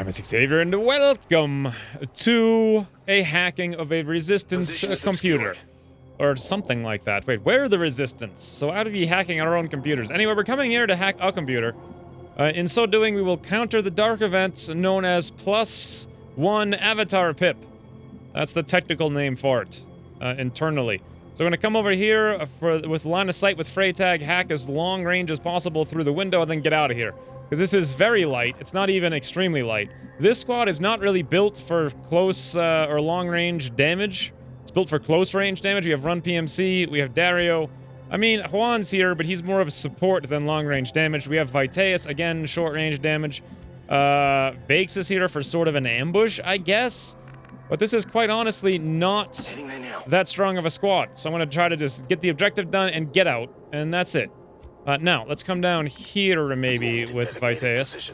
I'm Xavier, and welcome to a hacking of a resistance computer. Or something like that. Wait, where are the resistance? So how do we be hacking our own computers? Anyway, we're coming here to hack a computer. In so doing, we will counter the dark events known as +1 avatar pip. That's the technical name for it, internally. So we're gonna come over here with line of sight with Freytag, hack as long range as possible through the window, and then get out of here. Because this is very light. It's not even extremely light. This squad is not really built for close or long-range damage. It's built for close-range damage. We have Run PMC. We have Dario. I mean, Juan's here, but he's more of a support than long-range damage. We have Viteus, again, short-range damage. Bakes is here for sort of an ambush, I guess. But this is quite honestly not that strong of a squad. So I'm going to try to just get the objective done and get out. And that's it. Now, let's come down here, maybe, with Viteus.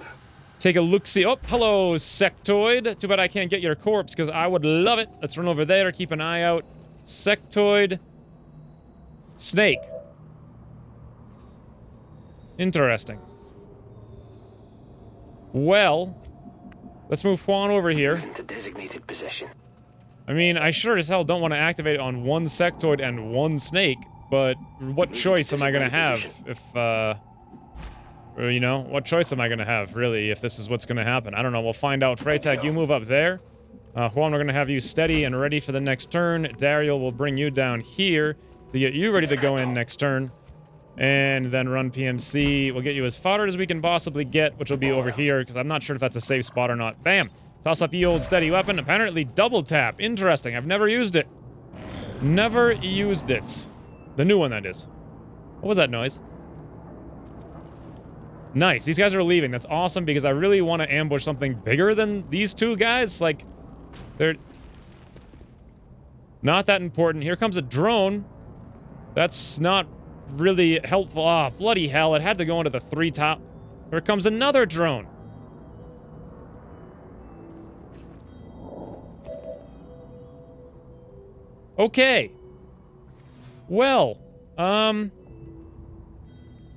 Take a look-see. Oh, hello, Sectoid. Too bad I can't get your corpse, because I would love it. Let's run over there, keep an eye out. Sectoid. Snake. Interesting. Well, let's move Juan over here. Designated position. I mean, I sure as hell don't want to activate it on one Sectoid and one Snake. But what choice am I going to have if, you know, what choice am I going to have, really, if this is what's going to happen? I don't know. We'll find out. Freytag, you move up there. Juan, we're going to have you steady and ready for the next turn. Dario will bring you down here to get you ready to go in next turn. And then Run PMC. We'll get you as far as we can possibly get, which will be over here, because I'm not sure if that's a safe spot or not. Bam! Toss up ye old steady weapon. Apparently double tap. Interesting. I've never used it. Never used it. The new one, that is. What was that noise? Nice. These guys are leaving. That's awesome, because I really want to ambush something bigger than these two guys. Like, they're not that important. Here comes a drone. That's not really helpful. Ah, bloody hell. It had to go into the 3 top. Here comes another drone. Okay. Well,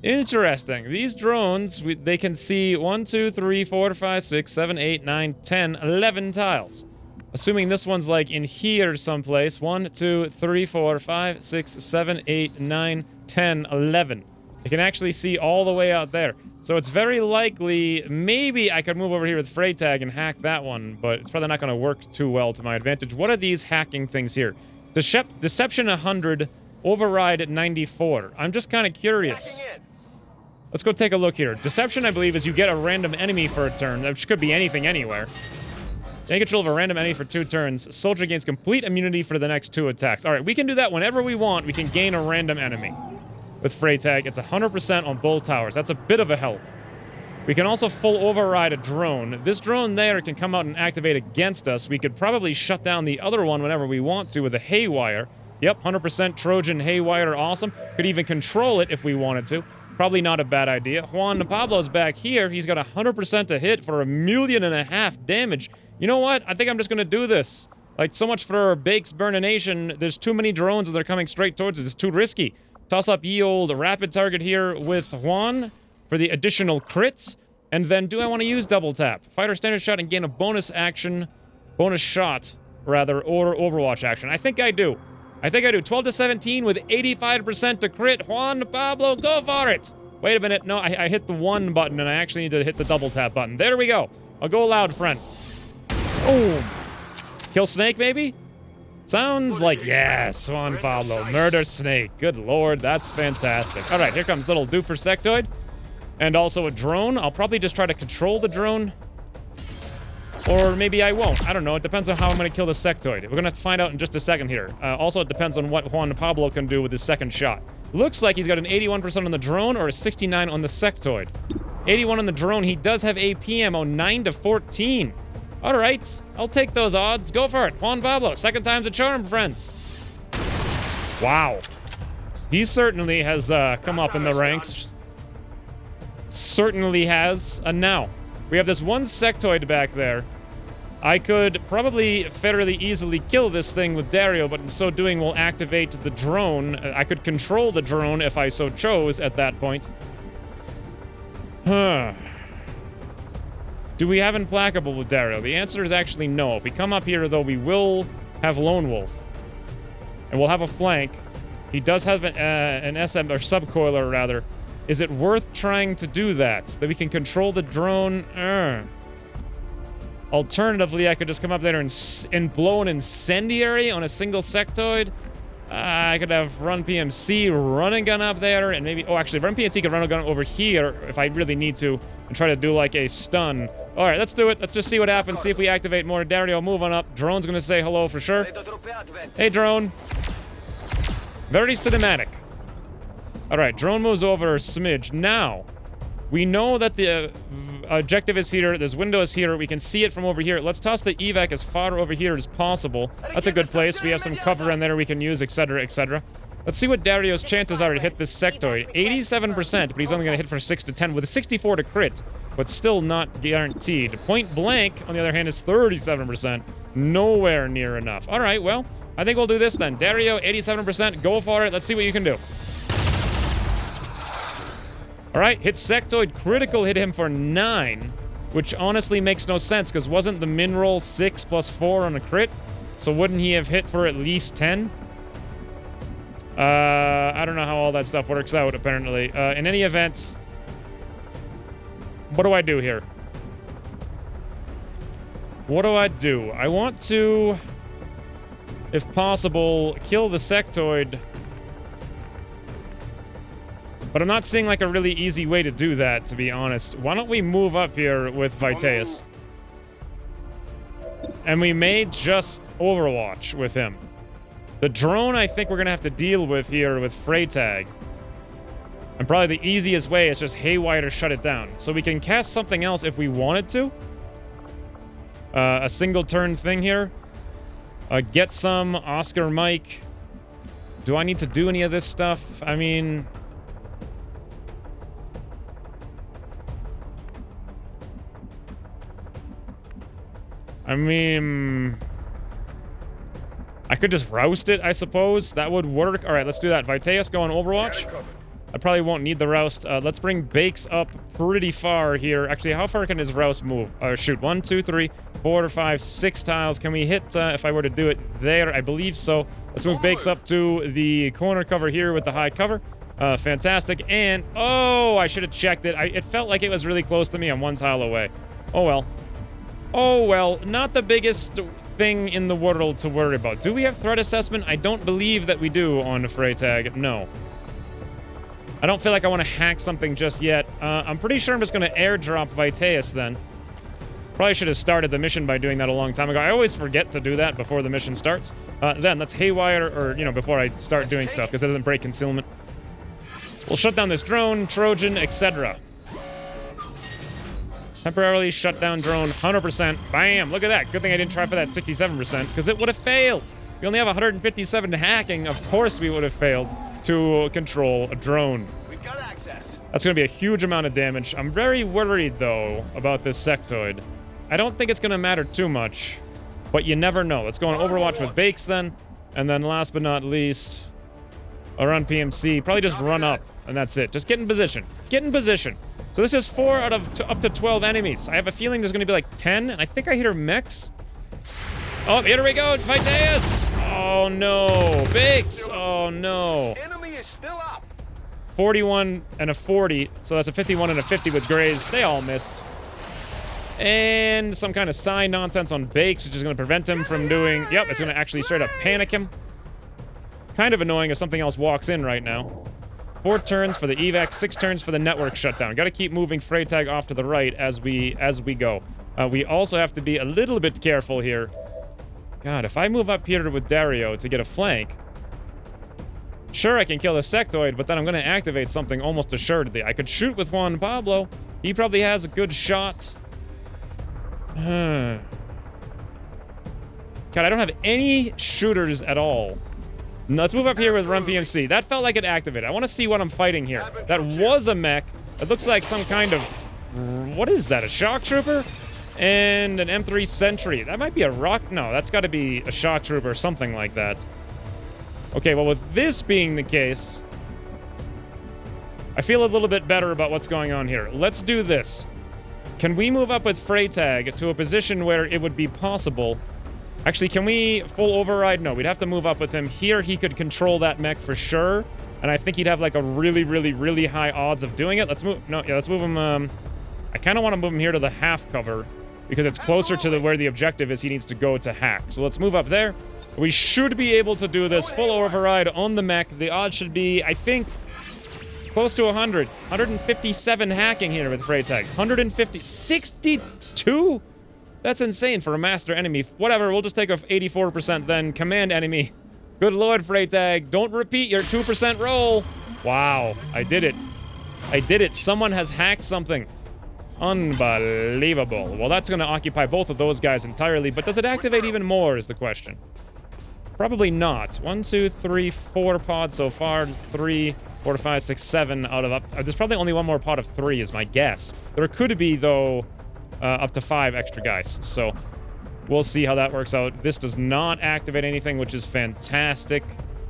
interesting. These drones, they can see 1, 2, 3, 4, 5, 6, 7, 8, 9, 10, 11 tiles. Assuming this one's like in here someplace. 1, 2, 3, 4, 5, 6, 7, 8, 9, 10, 11. They can actually see all the way out there. So it's very likely, maybe I could move over here with Freytag and hack that one, but it's probably not going to work too well to my advantage. What are these hacking things here? Deception 100... Override at 94. I'm just kind of curious. Let's go take a look here. Deception, I believe, is you get a random enemy for a turn, which could be anything anywhere. Gain control of a random enemy for 2 turns. Soldier gains complete immunity for the next 2 attacks. Alright, we can do that whenever we want. We can gain a random enemy. With Freytag, it's 100% on both towers. That's a bit of a help. We can also full override a drone. This drone there can come out and activate against us. We could probably shut down the other one whenever we want to with a haywire. Yep, 100% Trojan Haywire, awesome. Could even control it if we wanted to. Probably not a bad idea. Juan Pablo's back here. He's got 100% to hit for 1.5 million damage. You know what? I think I'm just going to do this. Like, so much for Bakes Burnination. There's too many drones and they're coming straight towards us. It's too risky. Toss up ye old rapid target here with Juan for the additional crits. And then, do I want to use double tap? Fighter standard shot and gain a bonus action. Bonus shot, rather, or Overwatch action. I think I do. 12 to 17 with 85% to crit. Juan Pablo, go for it. Wait a minute. No, I hit the 1 button, and I actually need to hit the double tap button. There we go. I'll go loud, friend. Boom. Kill Snake, maybe? Sounds like, yes, Juan Pablo. Murder Snake. Good lord, that's fantastic. All right, here comes little doofer Sectoid. And also a drone. I'll probably just try to control the drone. Or maybe I won't. I don't know. It depends on how I'm going to kill the Sectoid. We're going to find out in just a second here. Also, it depends on what Juan Pablo can do with his second shot. Looks like he's got an 81% on the drone or a 69 on the Sectoid. 81 on the drone. He does have AP ammo, 9 to 14. All right. I'll take those odds. Go for it. Juan Pablo, second time's a charm, friends. Wow. He certainly has come up in the ranks. Certainly has. And now, we have this one Sectoid back there. I could probably fairly easily kill this thing with Dario, but in so doing we'll activate the drone. I could control the drone if I so chose at that point. Huh. Do we have Implacable with Dario? The answer is actually no. If we come up here, though, we will have Lone Wolf. And we'll have a flank. He does have an SM, or subcoiler, rather. Is it worth trying to do that? So that we can control the drone? Alternatively, I could just come up there and blow an incendiary on a single sectoid. I could have Run PMC run a gun up there, and maybe... Oh, actually, Run PMC could run a gun over here if I really need to, and try to do, like, a stun. All right, let's do it. Let's just see what happens, see if we activate more. Dario, move on up. Drone's gonna say hello for sure. Hey, drone. Very cinematic. All right, drone moves over a smidge. Now, we know that the objective is here. This window is here. We can see it from over here. Let's toss the evac as far over here as possible. That's a good place. We have some cover in there we can use, etc., etc. Let's see what Dario's chances are to hit this sectoid. 87%, but he's only going to hit for 6 to 10 with a 64 to crit, but still not guaranteed. Point blank, on the other hand, is 37%. Nowhere near enough. All right, well, I think we'll do this then. Dario, 87%. Go for it. Let's see what you can do. All right, hit sectoid. Critical hit him for 9, which honestly makes no sense, because wasn't the min roll 6 plus 4 on a crit? So wouldn't he have hit for at least 10? I don't know how all that stuff works out, apparently. In any event, what do I do here? What do I do? I want to, if possible, kill the sectoid. But I'm not seeing, like, a really easy way to do that, to be honest. Why don't we move up here with Vitaeus? And we may just Overwatch with him. The drone, I think we're going to have to deal with here with Freytag. And probably the easiest way is just haywire to shut it down. So we can cast something else if we wanted to. A single turn thing here. Get some Oscar Mike. Do I need to do any of this stuff? I mean... I could just roust it, I suppose. That would work. All right, let's do that. Vitaeus, go on Overwatch. I probably won't need the roust. Let's bring Bakes up pretty far here. Actually, how far can his roust move? Shoot, 1, 2, 3, 4, 5, 6 tiles. Can we hit, if I were to do it there? I believe so. Let's move Bakes up to the corner cover here with the high cover. Fantastic. And, oh, I should have checked it. It felt like it was really close to me. I'm 1 tile away. Oh, well. Oh, well, not the biggest thing in the world to worry about. Do we have threat assessment? I don't believe that we do on Freytag. No. I don't feel like I want to hack something just yet. I'm pretty sure I'm just going to airdrop Vitaeus then. Probably should have started the mission by doing that a long time ago. I always forget to do that before the mission starts. Then let's haywire, or, you know, before I start doing stuff, because it doesn't break concealment. We'll shut down this drone, Trojan, etc. Temporarily shut down drone, 100%. Bam! Look at that. Good thing I didn't try for that 67%, because it would have failed. We only have 157 hacking. Of course we would have failed to control a drone. We've got access. That's going to be a huge amount of damage. I'm very worried, though, about this sectoid. I don't think it's going to matter too much, but you never know. Let's go on Overwatch with Bakes, then. And then last but not least, around PMC. Probably just run up, and that's it. Just get in position. Get in position. So this is 4 out of up to 12 enemies. I have a feeling there's going to be like 10, and I think I hear mechs. Oh, here we go, Vitaeus! Oh no, Bakes! Oh no. Enemy is still up. 41 and a 40, so that's a 51 and a 50 with Grays. They all missed. And some kind of sign nonsense on Bakes, which is going to prevent him from doing... Yep, it's going to actually straight up panic him. Kind of annoying if something else walks in right now. 4 turns for the evac, 6 turns for the network shutdown. Got to keep moving Freytag off to the right as we go. We also have to be a little bit careful here. God, if I move up here with Dario to get a flank, sure, I can kill the sectoid, but then I'm going to activate something almost assuredly. I could shoot with Juan Pablo. He probably has a good shot. God, I don't have any shooters at all. Let's move up here with Run PMC. That felt like it activated. I want to see what I'm fighting here. That was a mech. It looks like some kind of... What is that? A shock trooper? And an M3 Sentry. That might be a rock... No, that's got to be a shock trooper or something like that. Okay, well, with this being the case, I feel a little bit better about what's going on here. Let's do this. Can we move up with Freytag to a position where it would be possible? Actually, can we full override? No, we'd have to move up with him. Here, he could control that mech for sure. And I think he'd have like a really, really, really high odds of doing it. Let's move, no, yeah, let's move him, I kind of want to move him here to the half cover because it's closer to where the objective is he needs to go to hack. So let's move up there. We should be able to do this full override on the mech. The odds should be, I think, close to 100. 157 hacking here with Freytag. 150, 62? That's insane for a master enemy. Whatever, we'll just take off 84% then. Command enemy. Good lord, Freytag. Don't repeat your 2% roll. Wow, I did it. I did it. Someone has hacked something. Unbelievable. Well, that's going to occupy both of those guys entirely, but does it activate even more is the question. Probably not. 1, 2, 3, 4 pods so far. 3, 4, 5, 6, 7 out of up. There's probably only one more pod of 3 is my guess. There could be, though, up to 5 extra guys. So we'll see how that works out. This does not activate anything, which is fantastic.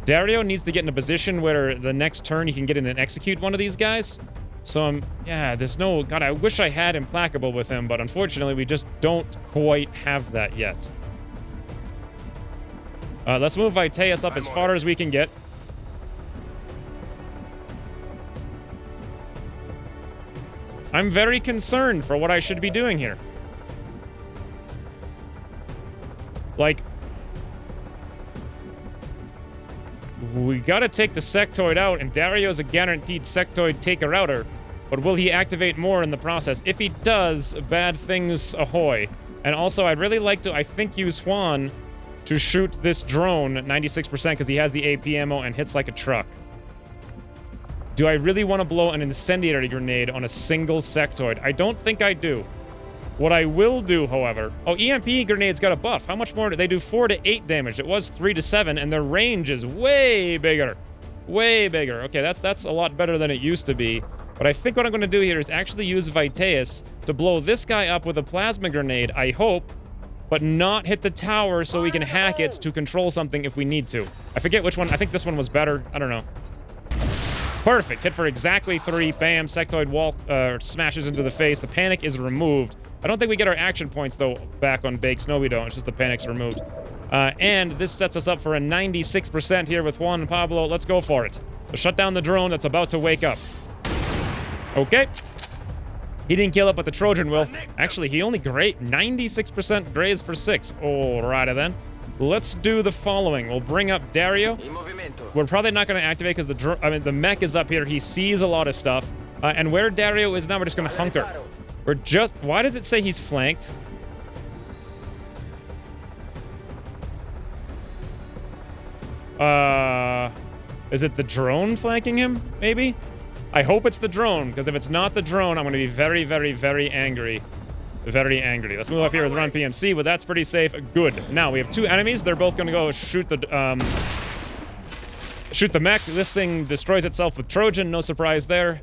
Dario needs to get in a position where the next turn he can get in and execute one of these guys. So, yeah, there's no... God, I wish I had Implacable with him, but unfortunately, we just don't quite have that yet. Let's move Vitaeus up as far as we can get. I'm very concerned for what I should be doing here. Like... We gotta take the sectoid out, and Dario's a guaranteed sectoid taker-outer. But will he activate more in the process? If he does, bad things ahoy. And also, I'd really like to, I think, use Xwynns to shoot this drone at 96% because he has the AP ammo and hits like a truck. Do I really want to blow an incendiary grenade on a single sectoid? I don't think I do. What I will do, however... Oh, EMP grenades got a buff. How much more? They do 4 to 8 damage. It was 3 to 7, and their range is way bigger. Way bigger. Okay, that's a lot better than it used to be. But I think what I'm going to do here is actually use Vitaeus to blow this guy up with a plasma grenade, I hope, but not hit the tower so we can hack it to control something if we need to. I forget which one. I think this one was better. I don't know. Perfect. Hit for exactly 3. Bam. Sectoid wall smashes into the face. The panic is removed. I don't think we get our action points, though, back on Bakes. No, we don't. It's just the panic's removed. And this sets us up for a 96% here with Juan and Pablo. Let's go for it. So shut down the drone that's about to wake up. Okay. He didn't kill it, but the Trojan will. Actually, he only 96% graze for 6. Alrighty then. Let's do the following. We'll bring up Dario. We're probably not going to activate because the mech is up here. He sees a lot of stuff. And where Dario is now, we're just going to hunker. We're just... Why does it say he's flanked? Is it the drone flanking him, maybe? I hope it's the drone, because if it's not the drone, I'm going to be very, very, very angry. Very angry. Let's move up here with Run PMC, but that's pretty safe. Good. Now, we have 2 enemies. They're both going to go shoot the mech. This thing destroys itself with Trojan. No surprise there.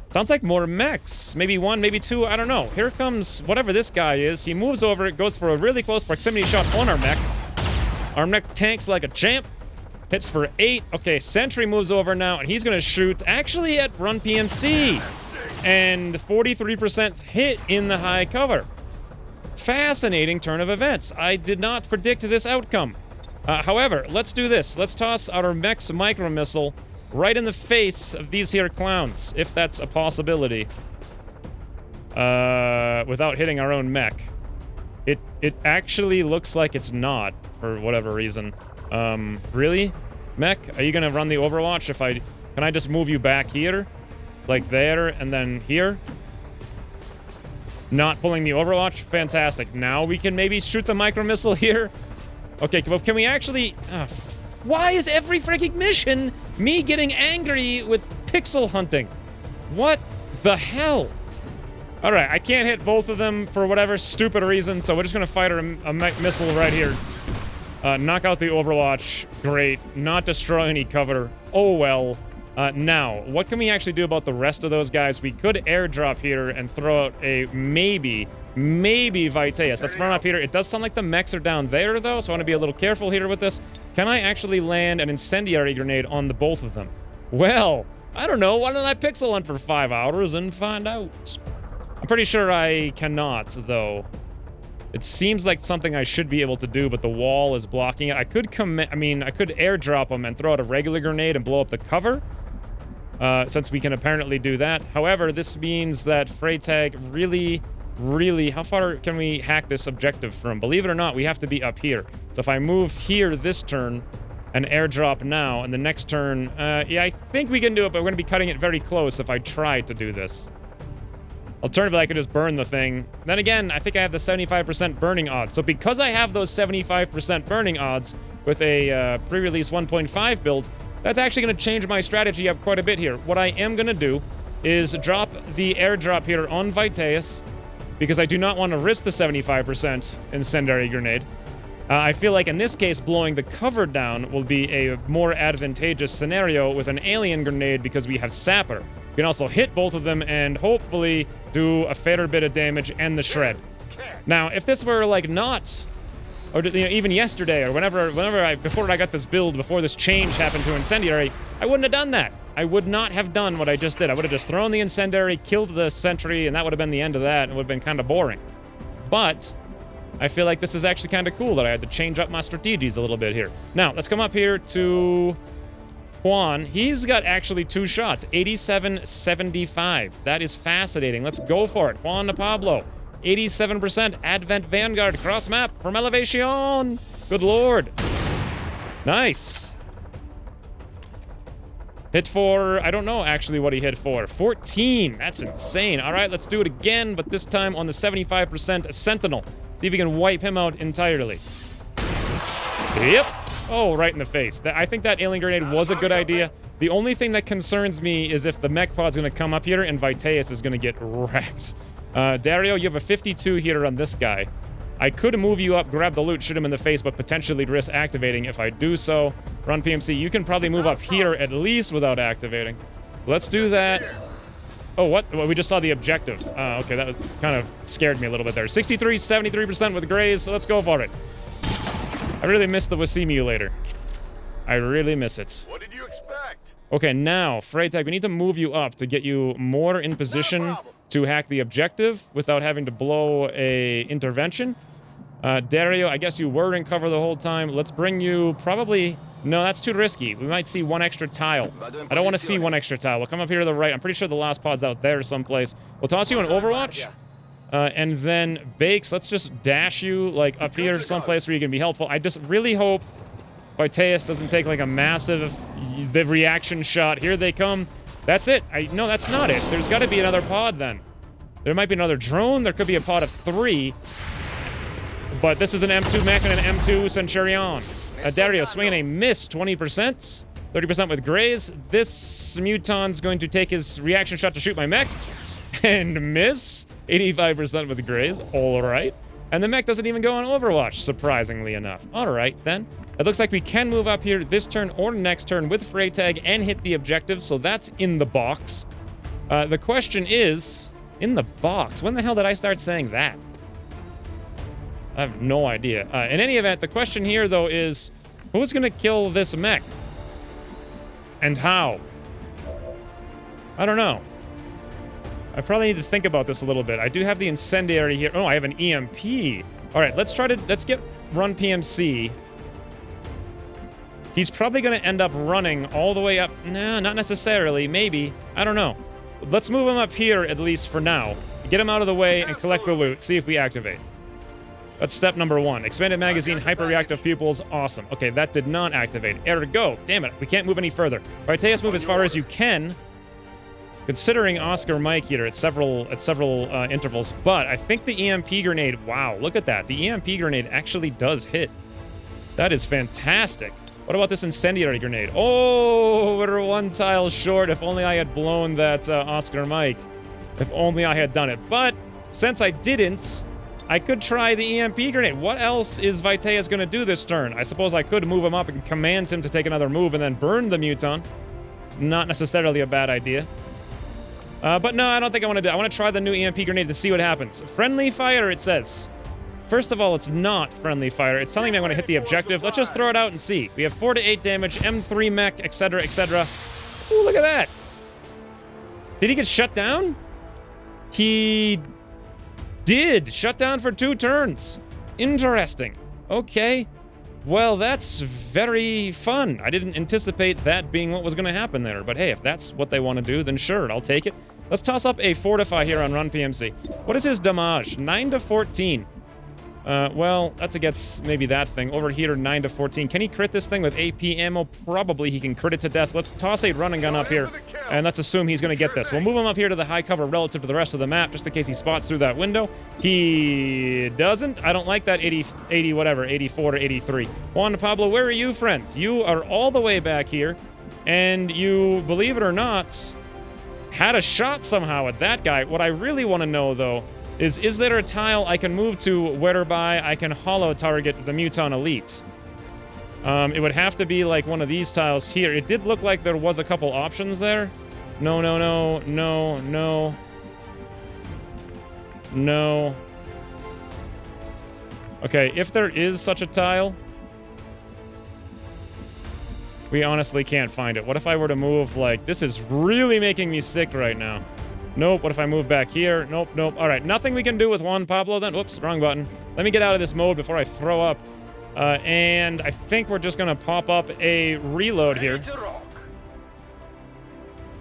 Sounds like more mechs. Maybe 1, maybe 2. I don't know. Here comes whatever this guy is. He moves over. It goes for a really close proximity shot on our mech. Our mech tanks like a champ. Hits for 8. Okay, Sentry moves over now, and he's going to shoot actually at Run PMC. And 43% hit in the high cover. Fascinating turn of events. I did not predict this outcome. However, let's do this. Let's toss our mech's micro missile right in the face of these here clowns, if that's a possibility. Without hitting our own mech. It actually looks like it's not, for whatever reason. Really? Mech, are you gonna run the Overwatch if can I just move you back here? Like there, and then here? Not pulling the Overwatch? Fantastic. Now we can maybe shoot the micro missile here? Okay, well, can we actually... why is every freaking mission me getting angry with pixel hunting? What the hell? Alright, I can't hit both of them for whatever stupid reason, so we're just gonna fire a missile right here. Knock out the Overwatch. Great. Not destroy any cover. Oh well. Now, what can we actually do about the rest of those guys? We could airdrop here and throw out a maybe Vitaeus. Let's run up here. It does sound like the mechs are down there, though, so I want to be a little careful here with this. Can I actually land an incendiary grenade on the both of them? Well, I don't know. Why don't I pixel hunt for 5 hours and find out? I'm pretty sure I cannot, though. It seems like something I should be able to do, but the wall is blocking it. I could I could airdrop them and throw out a regular grenade and blow up the cover, since we can apparently do that. However, this means that Freytag really, how far can we hack this objective from? Believe it or not, we have to be up here. So if I move here this turn and airdrop now, and the next turn, yeah, I think we can do it, but we're going to be cutting it very close if I try to do this. Alternatively, I could just burn the thing. Then again, I think I have the 75% burning odds. So because I have those 75% burning odds with a pre-release 1.5 build, that's actually going to change my strategy up quite a bit here. What I am going to do is drop the airdrop here on Vitaeus, because I do not want to risk the 75% incendiary grenade. I feel like in this case, blowing the cover down will be a more advantageous scenario with an alien grenade because we have Sapper. We can also hit both of them and hopefully do a fair bit of damage and the shred. Now, if this were like not, or even yesterday or before I got this build, before this change happened to incendiary, I wouldn't have done that. I would not have done what I just did. I would have just thrown the incendiary, killed the sentry, and that would have been the end of that, and it would have been kind of boring. But I feel like this is actually kind of cool that I had to change up my strategies a little bit here. Now, let's come up here to Juan. He's got actually 2 shots, 87-75. That is fascinating. Let's go for it. Juan to Pablo, 87% Advent Vanguard cross map from elevation. Good lord. Nice. Hit for, I don't know actually what he hit for. 14. That's insane. All right, let's do it again, but this time on the 75% Sentinel. See if we can wipe him out entirely. Yep. Oh, right in the face. I think that alien grenade was a good idea. The only thing that concerns me is if the mech pod's going to come up here and Vitaeus is going to get wrecked. Dario, you have a 52 here on this guy. I could move you up, grab the loot, shoot him in the face, but potentially risk activating. If I do so, run PMC. You can probably move up here at least without activating. Let's do that. Oh, what? Well, we just saw the objective. Okay, that was kind of scared me a little bit there. 63, 73% with Grays, so let's go for it. I really miss the Simulator. I really miss it. What did you expect? Okay, now, Freytag, we need to move you up to get you more in position to hack the objective without having to blow a intervention. Dario, I guess you were in cover the whole time. Let's bring you probably... No, that's too risky. We might see 1 extra tile. I don't want to see 1 extra tile. We'll come up here to the right. I'm pretty sure the last pod's out there someplace. We'll toss you in Overwatch. And then Bakes, let's just dash you like up here someplace where you can be helpful. I just really hope Vitaeus doesn't take like a massive the reaction shot. Here they come. That's it. No, that's not it. There's got to be another pod then. There might be another drone. There could be a pod of 3. But this is an M2 mech and an M2 Centurion. Dario swinging a miss, 20%. 30% with Grays. This Muton's going to take his reaction shot to shoot my mech. And miss. 85% with Grays. All right. And the mech doesn't even go on Overwatch, surprisingly enough. All right, then. It looks like we can move up here this turn or next turn with Freytag and hit the objective, so that's in the box. The question is, in the box? When the hell did I start saying that? I have no idea. In any event, the question here, though, is who's going to kill this mech? And how? I don't know. I probably need to think about this a little bit. I do have the incendiary here. Oh, I have an EMP. All right, let's get run PMC. He's probably going to end up running all the way up. No, not necessarily. Maybe. I don't know. Let's move him up here, at least for now. Get him out of the way and collect the loot. See if we activate. That's step number 1. Expanded magazine, hyper-reactive pupils. Awesome. Okay, that did not activate. Ergo. Damn it. We can't move any further. Vitaeus, move as far as you can. Considering Oscar Mike here at several intervals. But I think the EMP grenade... Wow, look at that. The EMP grenade actually does hit. That is fantastic. What about this incendiary grenade? Oh, we're 1 tile short. If only I had blown that Oscar Mike. If only I had done it. But since I didn't... I could try the EMP grenade. What else is Vitaeus going to do this turn? I suppose I could move him up and command him to take another move and then burn the Muton. Not necessarily a bad idea. But no, I don't think I want to do it. I want to try the new EMP grenade to see what happens. Friendly fire, it says. First of all, it's not friendly fire. It's telling me I'm going to hit the objective. Let's just throw it out and see. We have 4 to 8 damage, M3 mech, etc., etc. Ooh, look at that. Did he get shut down? He did! Shut down for 2 turns. Interesting. Okay. Well, that's very fun. I didn't anticipate that being what was going to happen there. But hey, if that's what they want to do, then sure, I'll take it. Let's toss up a Fortify here on Run PMC. What is his damage? 9 to 14. Well, that's against maybe that thing. Over here, 9 to 14. Can he crit this thing with AP ammo? Probably he can crit it to death. Let's toss a run and gun up here, and let's assume he's going to get this. We'll move him up here to the high cover relative to the rest of the map, just in case he spots through that window. He doesn't. I don't like that 80 whatever, 84 to 83. Juan Pablo, where are you, friends? You are all the way back here, and you, believe it or not, had a shot somehow at that guy. What I really want to know, though, is there a tile I can move to whereby I can hollow target the Muton Elite? It would have to be like one of these tiles here. It did look like there was a couple options there. No, no, no, no, no. No. Okay, if there is such a tile, we honestly can't find it. What if I were to move, like, this is really making me sick right now. Nope. What if I move back here? Nope, nope. All right, nothing we can do with Juan Pablo then. Whoops, wrong button. Let me get out of this mode before I throw up. And I think we're just going to pop up a reload here.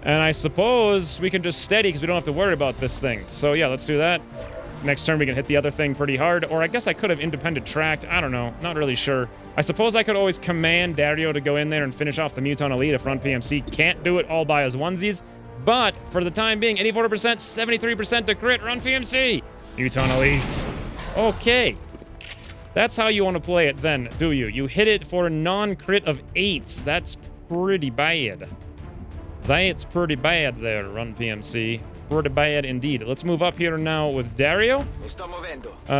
And I suppose we can just steady because we don't have to worry about this thing. So yeah, let's do that. Next turn we can hit the other thing pretty hard. Or I guess I could have independent tracked. I don't know. Not really sure. I suppose I could always command Dario to go in there and finish off the Muton Elite if Run PMC can't do it all by his onesies. But for the time being, 84%, 73% to crit, Run PMC. Muton Elite. Okay. That's how you want to play it then, do you? You hit it for a non-crit of 8. That's pretty bad. That's pretty bad there, Run PMC. Pretty bad indeed. Let's move up here now with Dario.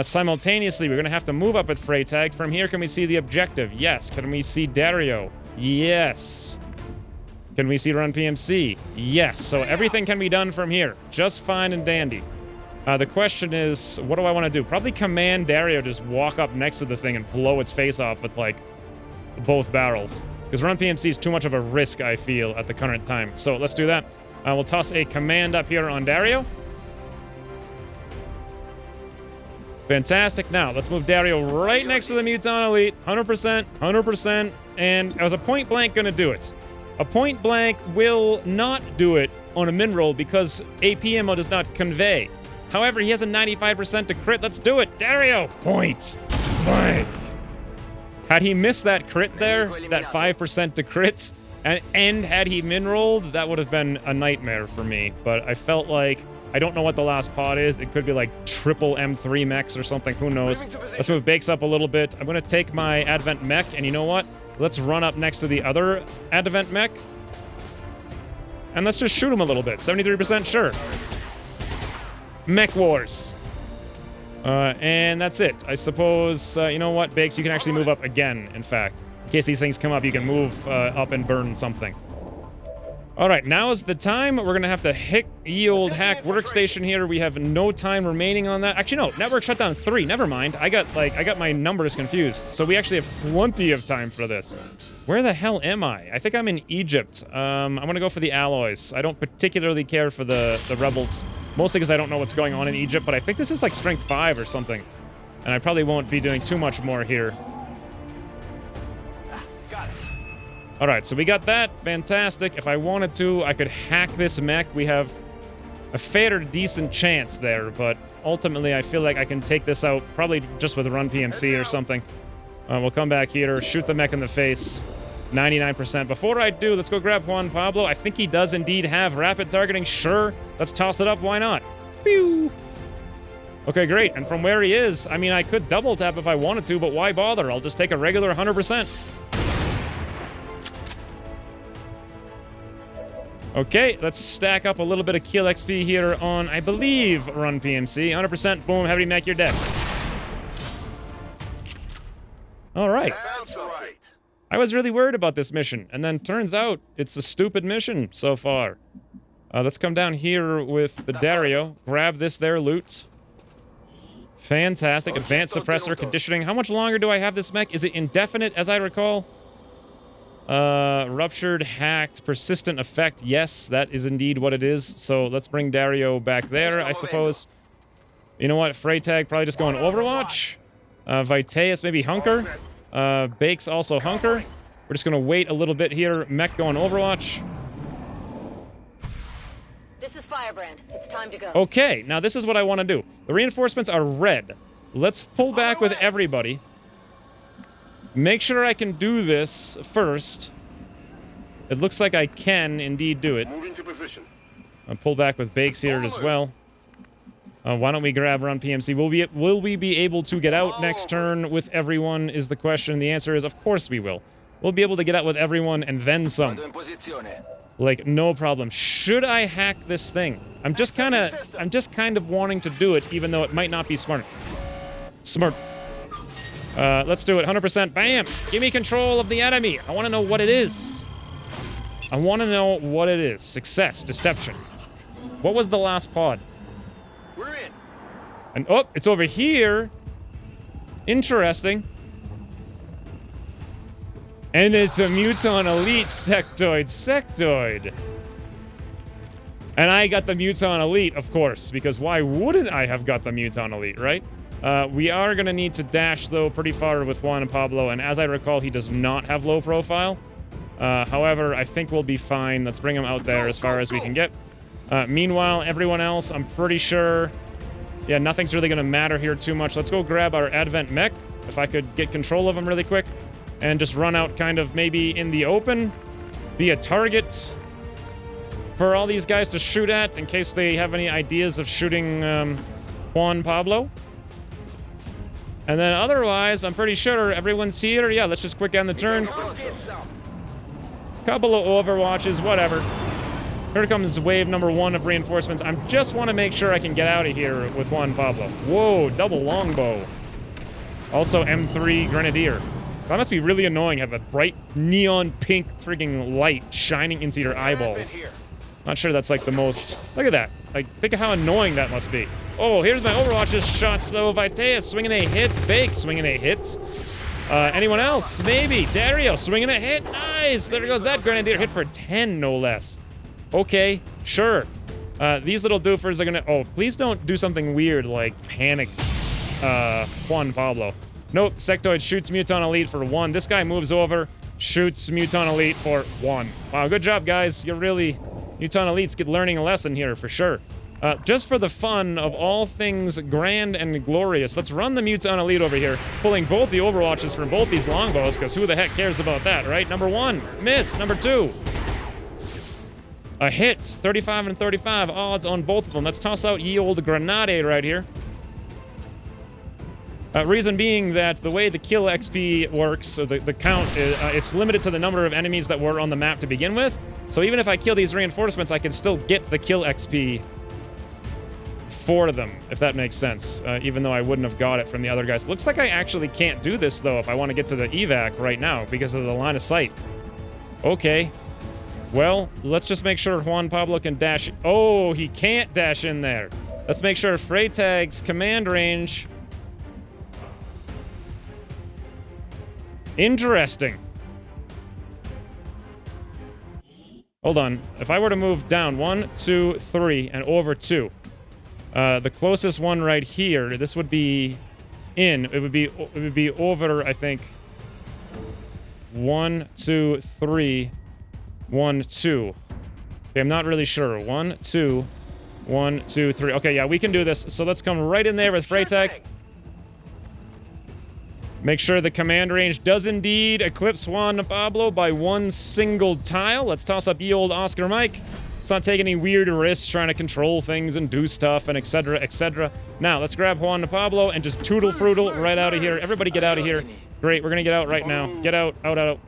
Simultaneously, we're going to have to move up with Freytag. From here, can we see the objective? Yes. Can we see Dario? Yes. Can we see Run PMC? Yes. So everything can be done from here. Just fine and dandy. The question is, what do I want to do? Probably command Dario to just walk up next to the thing and blow its face off with, like, both barrels. Because Run PMC is too much of a risk, I feel, at the current time. So let's do that. We'll toss a command up here on Dario. Fantastic. Now, let's move Dario right next to the Muton Elite. 100%, 100%. And I was a point blank going to do it. A point blank will not do it on a min roll because AP ammo does not convey. However, he has a 95% to crit. Let's do it. Dario, point blank. Had he missed that crit there, that 5% to crit, and had he min rolled, that would have been a nightmare for me. But I felt like, I don't know what the last pod is. It could be like triple M3 mechs or something. Who knows? Let's move Bakes up a little bit. I'm going to take my Advent mech, and you know what? Let's run up next to the other Advent mech. And let's just shoot him a little bit. 73%, sure. Mech Wars. And that's it. I suppose, you know what, Bakes, you can actually move up again, in fact. In case these things come up, you can move up and burn something. All right, now is the time. We're going to have to hit ye old hack workstation here. We have no time remaining on that. Actually, no, network shutdown 3. Never mind. I got my numbers confused. So we actually have plenty of time for this. Where the hell am I? I think I'm in Egypt. I'm going to go for the alloys. I don't particularly care for the rebels, mostly because I don't know what's going on in Egypt, but I think this is like strength 5 or something. And I probably won't be doing too much more here. All right, so we got that. Fantastic. If I wanted to, I could hack this mech. We have a fair decent chance there, but ultimately I feel like I can take this out probably just with Run PMC or something. We'll come back here, shoot the mech in the face. 99%. Before I do, let's go grab Juan Pablo. I think he does indeed have rapid targeting. Sure, let's toss it up. Why not? Pew! Okay, great. And from where he is, I mean, I could double tap if I wanted to, but why bother? I'll just take a regular 100%. Okay, let's stack up a little bit of kill XP here on, I believe, Run PMC. 100%, boom, heavy mech, you're dead. All right. I was really worried about this mission, and then turns out it's a stupid mission so far. Let's come down here with the Dario. Grab this there loot. Fantastic. Advanced suppressor conditioning. How much longer do I have this mech? Is it indefinite, as I recall? Ruptured, hacked, persistent effect. Yes, that is indeed what it is. So let's bring Dario back there, I suppose. You know what? Freytag probably just going Overwatch. Vitaeus maybe Hunker. Bakes also Hunker. We're just gonna wait a little bit here. Mech going Overwatch. This is Firebrand. It's time to go. Okay, now this is what I want to do. The reinforcements are red. Let's pull back with everybody. Make sure I can do this first. It looks like I can indeed do it. Moving to position. I'll pull back with Bakes here as well. Why don't we grab run PMC? Will we be able to get out next turn with everyone is the question. The answer is, of course we will. We'll be able to get out with everyone and then some. Like, no problem. Should I hack this thing? I'm just kind of wanting to do it, even though it might not be smart. Smart. Let's do it. 100%. Bam! Give me control of the enemy. I want to know what it is. I want to know what it is. Success. Deception. What was the last pod? We're in. And oh, it's over here. Interesting. And it's a Muton Elite Sectoid. And I got the Muton Elite, of course, because why wouldn't I have got the Muton Elite, right? We are going to need to dash, though, pretty far with Juan and Pablo, and as I recall, he does not have low profile. However, I think we'll be fine. Let's bring him out there as far as we can get. Meanwhile, everyone else, I'm pretty sure... Yeah, nothing's really going to matter here too much. Let's go grab our Advent Mech, if I could get control of him really quick. And just run out kind of maybe in the open. Be a target for all these guys to shoot at in case they have any ideas of shooting Juan Pablo. And then otherwise, I'm pretty sure everyone's here. Yeah, let's just quick end the turn. Couple of Overwatches, whatever. Here comes wave number 1 of reinforcements. I just want to make sure I can get out of here with Juan Pablo. Whoa, double longbow. Also M3 Grenadier. That must be really annoying, have a bright neon pink freaking light shining into your eyeballs. Not sure that's like the most... Look at that. Like, think of how annoying that must be. Oh, here's my Overwatch's shots, though. Vitaeus swinging a hit. Bake swinging a hit. Anyone else? Maybe. Dario swinging a hit. Nice. There goes that Grenadier. Hit for 10, no less. Okay, sure. These little doofers are gonna... Oh, please don't do something weird like panic Juan Pablo. Nope, Sectoid shoots Muton Elite for 1. This guy moves over, shoots Muton Elite for 1. Wow, good job, guys. You're really... Muton Elites get learning a lesson here, for sure. Just for the fun of all things grand and glorious, let's run the Muton Elite over here, pulling both the Overwatches from both these longbows, because who the heck cares about that, right? Number 1, miss. Number 2, a hit. 35 and 35 odds on both of them. Let's toss out ye old Grenade right here. Reason being that the way the kill XP works, so the count, it's limited to the number of enemies that were on the map to begin with. So even if I kill these reinforcements, I can still get the kill XP for them, if that makes sense, even though I wouldn't have got it from the other guys. Looks like I actually can't do this, though, if I want to get to the evac right now because of the line of sight. Okay. Well, let's just make sure Juan Pablo can dash... Oh, he can't dash in there. Let's make sure Freytag's command range... Interesting. Hold on. If I were to move down 1, 2, 3, and over 2, the closest one right here, this would be in. It would be over, I think. 1, 2, 3, 1, 2. Okay, I'm not really sure. 1, 2, 1, 2, 3. Okay, yeah, we can do this. So let's come right in there with Freytag. Make sure the command range does indeed eclipse Juan Pablo by 1 single tile. Let's toss up ye old Oscar Mike. Let's not take any weird risks trying to control things and do stuff and etc, etc. Now, let's grab Juan Pablo and just tootle-fruitle right out of here. Everybody get out of here. Great, we're gonna get out right now. Get out, out,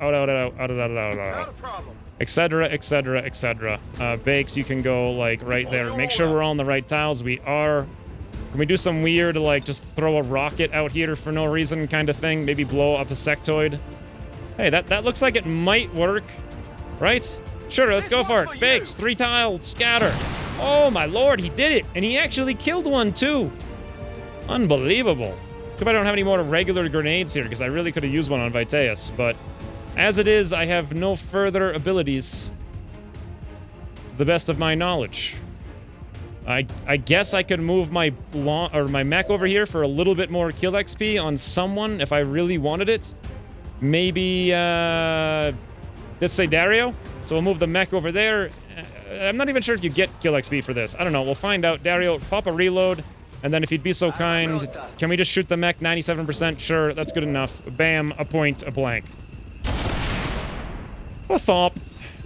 etc, etc, etc. Bakes, you can go, like, right there. Make sure we're all on the right tiles. We are... Can we do some weird, like, just throw a rocket out here for no reason kind of thing? Maybe blow up a sectoid? Hey, that looks like it might work, right? Sure, let's go for it. Bakes, 3 tile, scatter. Oh, my lord, he did it. And he actually killed one, too. Unbelievable. Too bad I don't have any more regular grenades here, because I really could have used one on Vitaeus. But as it is, I have no further abilities to the best of my knowledge. I guess I could move my my mech over here for a little bit more kill XP on someone if I really wanted it. Maybe, let's say Dario. So we'll move the mech over there. I'm not even sure if you get kill XP for this. I don't know. We'll find out. Dario, pop a reload. And then if you'd be so kind, can we just shoot the mech 97%? Sure, that's good enough. Bam, a point, a blank. A thump.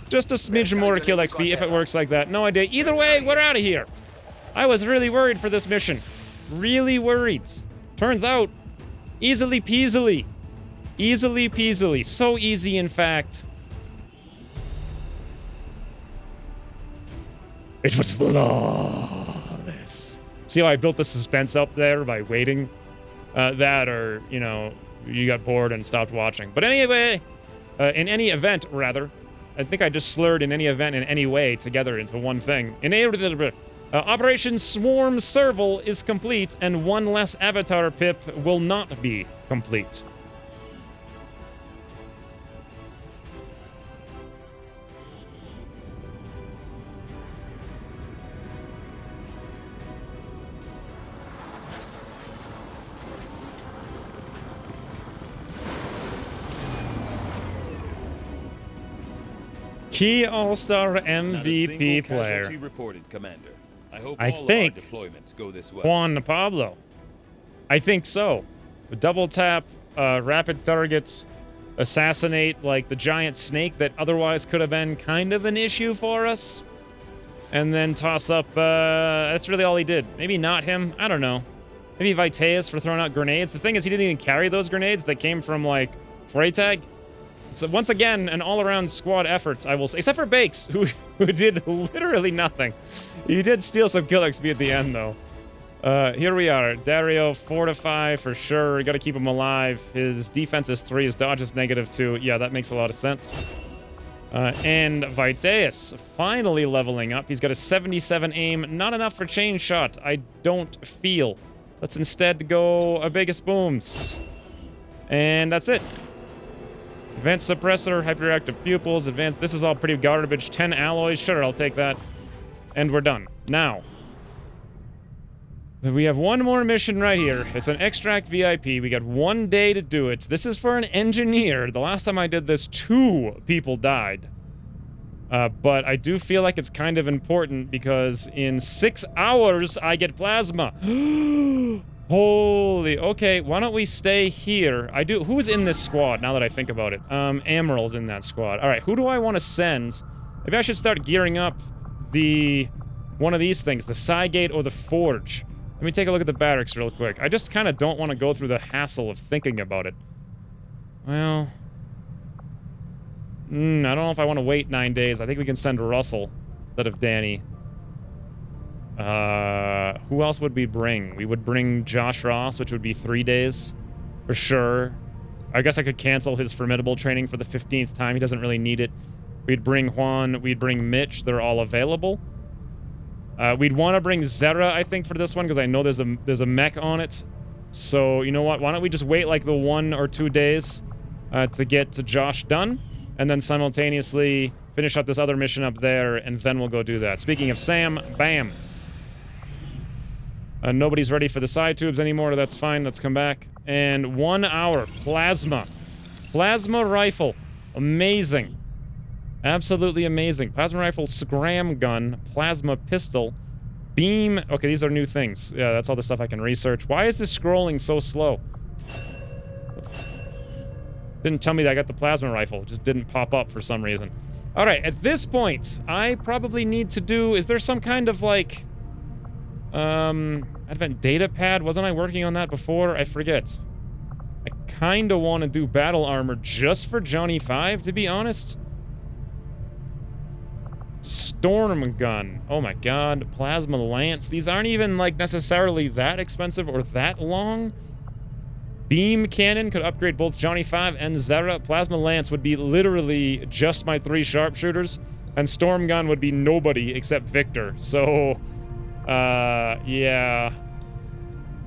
Just a smidge more kill XP if it works like that. No idea. Either way, we're out of here. I was really worried for this mission. Really worried. Turns out, easily peasily. Easily peasily. So easy, in fact. It was flawless. See how I built the suspense up there by waiting? That, or, you know, you got bored and stopped watching. But anyway, in any event, rather, I think I just slurred in any event in any way together into one thing. Operation Swarm Serval is complete, and one less avatar pip will not be complete. Key All-Star MVP player. Reported, Commander. I think deployments go this way. Juan Pablo. I think so. Double tap, rapid targets, assassinate like the giant snake that otherwise could have been kind of an issue for us, and then toss up. That's really all he did. Maybe not him. I don't know. Maybe Viteas for throwing out grenades. The thing is, he didn't even carry those grenades that came from like Freytag. So once again, an all-around squad effort, I will say. Except for Bakes, who did literally nothing. He did steal some kill XP at the end, though. Here we are. Dario, 4-5 for sure. Got to keep him alive. His defense is 3, his dodge is -2. Yeah, that makes a lot of sense. And Viteas finally leveling up. He's got a 77 aim. Not enough for chain shot, I don't feel. Let's instead go a biggest booms. And that's it. Advanced suppressor, hyperactive pupils, advanced. This is all pretty garbage. 10 alloys. Sure, I'll take that. And we're done. Now, we have one more mission right here. It's an extract VIP. We got 1 day to do it. This is for an engineer. The last time I did this, 2 people died. But I do feel like it's kind of important because in 6 hours, I get plasma. Holy, okay, why don't we stay here? Who's in this squad, now that I think about it? Amiral's in that squad. All right, who do I want to send? Maybe I should start gearing up one of these things, the Cygate or the Forge. Let me take a look at the barracks real quick. I just kind of don't want to go through the hassle of thinking about it. Well, I don't know if I want to wait 9 days. I think we can send Russell instead of Danny. Who else would we bring? We would bring Josh Ross, which would be 3 days for sure. I guess I could cancel his formidable training for the 15th time. He doesn't really need it. We'd bring Juan. We'd bring Mitch. They're all available. We'd want to bring Zera, I think, for this one because I know there's a mech on it. So you know what? Why don't we just wait like the 1 or 2 days to get to Josh done, and then simultaneously finish up this other mission up there, and then we'll go do that. Speaking of Sam, bam. Nobody's ready for the side tubes anymore. That's fine. Let's come back. And 1 hour. Plasma. Plasma rifle. Amazing. Absolutely amazing. Plasma rifle, scram gun, plasma pistol, beam. Okay, these are new things. Yeah, that's all the stuff I can research. Why is this scrolling so slow? Didn't tell me that I got the plasma rifle. It just didn't pop up for some reason. All right, at this point, I probably need to do... Is there some kind of, like... Advent data pad? Wasn't I working on that before? I forget. I kind of want to do battle armor just for Johnny 5, to be honest. Storm gun. Oh my god. Plasma lance. These aren't even, like, necessarily that expensive or that long. Beam cannon could upgrade both Johnny 5 and Zera. Plasma lance would be literally just my 3 sharpshooters. And storm gun would be nobody except Victor. So... yeah.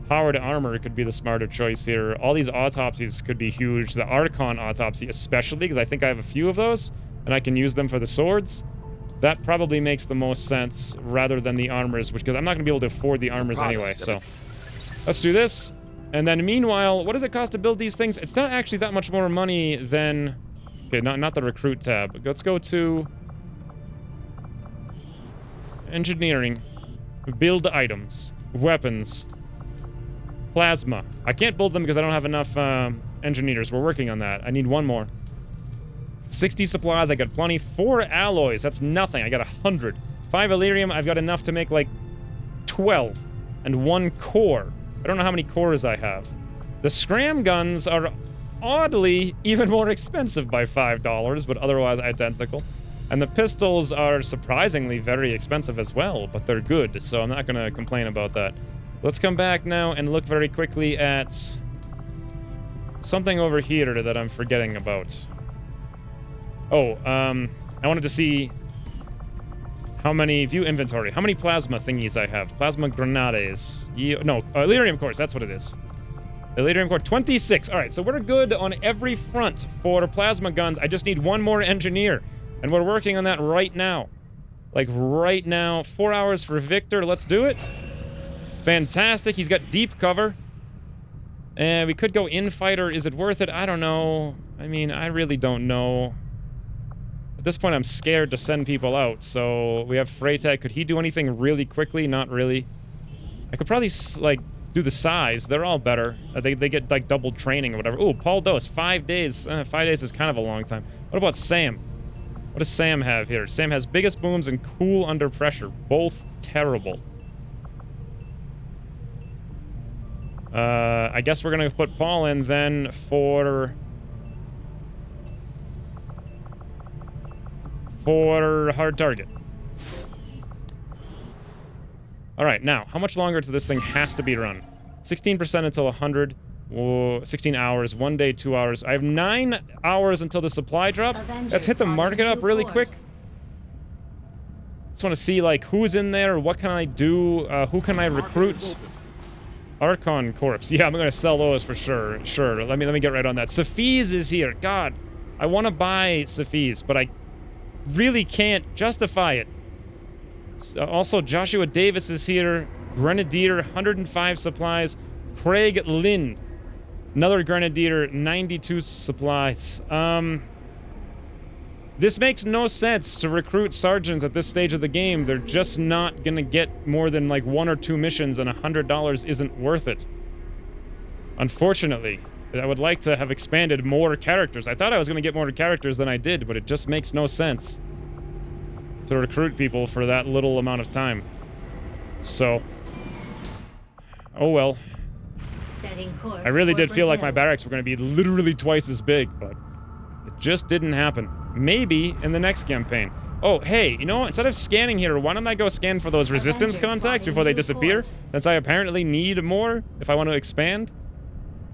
Powered armor could be the smarter choice here. All these autopsies could be huge. The Archon autopsy especially, because I think I have a few of those, and I can use them for the swords. That probably makes the most sense rather than the armors, because I'm not going to be able to afford the armors anyway, so... Let's do this. And then meanwhile, what does it cost to build these things? It's not actually that much more money than... Okay, not the recruit tab. Let's go to... Engineering. Build items. Weapons. Plasma. I can't build them because I don't have enough engineers. We're working on that. I need one more. 60 supplies, I got plenty. 4 alloys, that's nothing. I got 100. 5 Illyrium, I've got enough to make like 12. And 1 core. I don't know how many cores I have. The scram guns are oddly even more expensive by $5, but otherwise identical. And the pistols are surprisingly very expensive as well, but they're good, so I'm not going to complain about that. Let's come back now and look very quickly at something over here that I'm forgetting about. Oh, I wanted to see how many... View inventory. How many plasma thingies I have? Plasma grenades. No, Illyrium cores, that's what it is. Illyrium core, 26. Alright, so we're good on every front for plasma guns. I just need one more engineer. And we're working on that right now. Like, right now. 4 hours for Victor. Let's do it. Fantastic. He's got deep cover. And we could go in-fighter. Is it worth it? I don't know. I mean, I really don't know. At this point, I'm scared to send people out. So, we have Freytag. Could he do anything really quickly? Not really. I could probably, like, do the size. They're all better. They get, like, double training or whatever. Ooh, Paul Dose. 5 days. 5 days is kind of a long time. What about Sam? What does Sam have here? Sam has biggest booms and cool under pressure. Both terrible. I guess we're going to put Paul in then for hard target. Alright, now, how much longer till this thing has to be run? 16% until 100. Whoa, 16 hours, 1 day, 2 hours. I have 9 hours until the supply drop. Let's hit the market up really quick. Just want to see, like, who's in there, what can I do, who can I recruit? Archon Corpse. Yeah, I'm going to sell those for sure. Sure, let me get right on that. Safiz is here. God, I want to buy Safiz, but I really can't justify it. Also, Joshua Davis is here. Grenadier, 105 supplies. Craig Lind. Another Grenadier, 92 supplies. This makes no sense to recruit sergeants at this stage of the game. They're just not gonna get more than like 1 or 2 missions, and $100 isn't worth it. Unfortunately. I would like to have expanded more characters. I thought I was gonna get more characters than I did, but it just makes no sense to recruit people for that little amount of time. So... oh well. I really did feel like my barracks were going to be literally twice as big, but it just didn't happen. Maybe in the next campaign. Oh, hey, you know what? Instead of scanning here, why don't I go scan for those resistance contacts before they disappear? Since I apparently need more if I want to expand.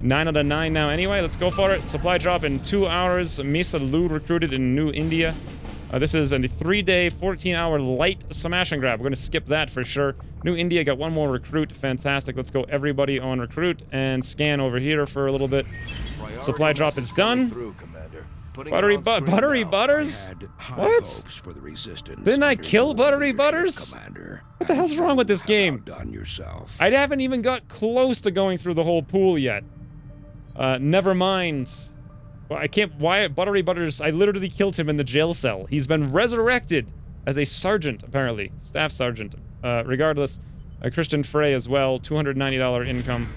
9 out of 9 now anyway. Let's go for it. Supply drop in 2 hours. Misa Lu recruited in New India. This is a 3-day, 14-hour light smash and grab. We're going to skip that for sure. New India got 1 more recruit. Fantastic. Let's go everybody on recruit and scan over here for a little bit. Supply drop is done. Buttery Butters? What? Didn't I kill Buttery Butters? What the hell's wrong with this game? I haven't even got close to going through the whole pool yet. Never mind. Well, I can't... Why... Buttery Butters... I literally killed him in the jail cell. He's been resurrected as a sergeant, apparently. Staff sergeant. Regardless, Christian Frey as well. $290 income.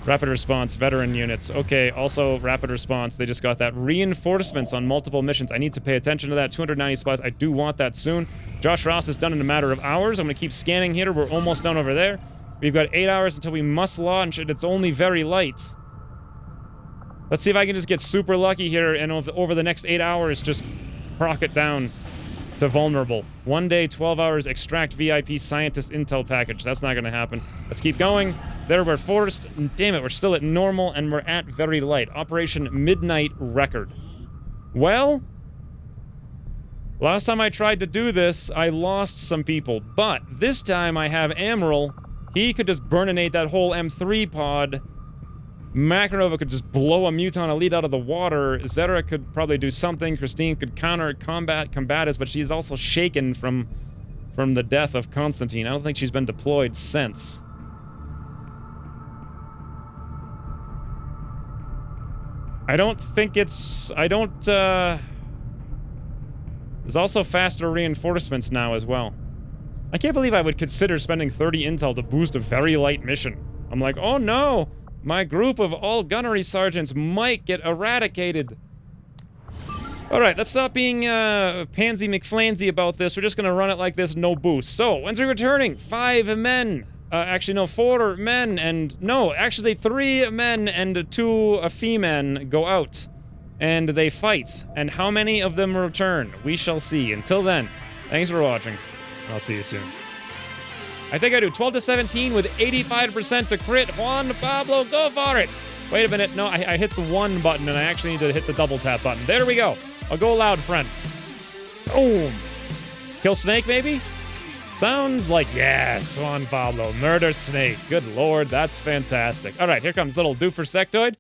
Rapid response, veteran units. Okay, also rapid response. They just got that. Reinforcements on multiple missions. I need to pay attention to that. 290 supplies. I do want that soon. Josh Ross is done in a matter of hours. I'm going to keep scanning here. We're almost done over there. We've got 8 hours until we must launch, and it's only very light. Let's see if I can just get super lucky here and over the next 8 hours just proc it down to vulnerable. 1 day, 12 hours, extract VIP scientist intel package. That's not going to happen. Let's keep going. There we're forced. Damn it, we're still at normal and we're at very light. Operation Midnight Record. Well, last time I tried to do this, I lost some people. But this time I have Amaral. He could just burninate that whole M3 pod Makarova could just blow a Muton Elite out of the water. Zera could probably do something. Christine could combat us, but she's also shaken from the death of Constantine. I don't think she's been deployed since. I don't think it's... There's also faster reinforcements now as well. I can't believe I would consider spending 30 intel to boost a very light mission. I'm like, oh no! My group of all gunnery sergeants might get eradicated. Alright, let's stop being pansy McFlansy about this. We're just gonna run it like this, no boost. So, when's we returning? 5 men. Actually, no, 4 men and... No, actually 3 men and 2 femmen go out. And they fight. And how many of them return? We shall see. Until then, thanks for watching. I'll see you soon. I think I do 12 to 17 with 85% to crit. Juan Pablo, go for it! Wait a minute, no, I hit the 1 button and I actually need to hit the double tap button. There we go. I'll go loud, friend. Boom! Kill Snake, maybe? Sounds like, yes, Juan Pablo. Murder Snake. Good lord, that's fantastic. Alright, here comes little doofer sectoid.